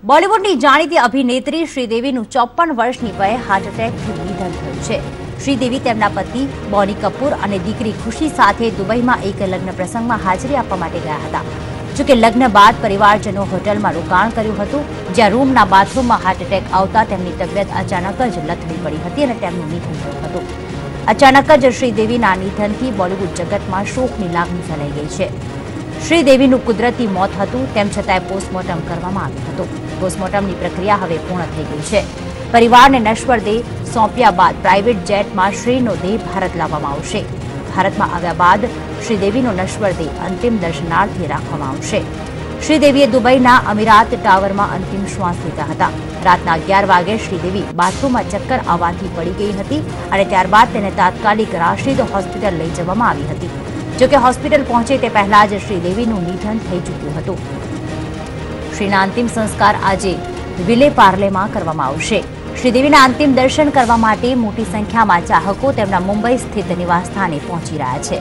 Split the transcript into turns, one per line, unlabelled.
બોલિવૂડની જાણીતી અભિનેત્રી શ્રીદેવીનું 54 વર્ષની વયે હાર્ટ એટેકથી નિધન થયું છે। શ્રીદેવી તેમના પતિ બોની કપૂર અને દીકરી ખુશી સાથે દુબઈમાં એક લગ્ન પ્રસંગમાં હાજરી આપવા માટે ગયા હતા। જો કે લગ્ન બાદ પરિવારજનો હોટલમાં રોકાણ કર્યું હતું, જ્યાં રૂમના બાથરૂમમાં હાર્ટ એટેક આવતા તેમની તબિયત અચાનક જ લથડી પડી હતી અને તેમનું નિધન થયું હતું। અચાનક જ શ્રીદેવીના નિધનથી બોલિવૂડ જગતમાં શોકની લાગણી ફેલાઈ ગઈ છે। શ્રીદેવીનું કુદરતી મોત હતું, તેમ છતાંય પોસ્ટમોર્ટમ કરવામાં આવ્યું હતું। પોસ્ટમોર્ટમની પ્રક્રિયા હવે પૂર્ણ થઈ ગઈ છે। પરિવારને નશ્વર દેહ સોંપ્યા બાદ પ્રાઇવેટ જેટમાં શ્રીનો દેહ ભારત લાવવામાં આવશે। ભારતમાં આવ્યા બાદ શ્રીદેવીનો નશ્વર દેહ અંતિમ દર્શનાર્થે રાખવામાં આવશે। શ્રીદેવીએ દુબઈના અમીરાત ટાવરમાં અંતિમ શ્વાસ લીધા હતા। રાતના 11 વાગે શ્રીદેવી બાથરૂમમાં ચક્કર આવવાથી પડી ગઈ હતી અને ત્યારબાદ તેને તાત્કાલિક રાશિદ હોસ્પિટલ લઈ જવામાં આવી હતી। જોકે હોસ્પિટલ પહોંચે તે પહેલા જ શ્રીદેવીનું નિધન થઈ ચૂક્યું હતું। શ્રીના અંતિમ સંસ્કાર આજે વિલે પાર્લેમાં કરવામાં આવશે। શ્રીદેવીના અંતિમ દર્શન કરવા માટે મોટી સંખ્યામાં ચાહકો તેમના મુંબઈ સ્થિત નિવાસસ્થાને પહોંચી રહ્યા છે।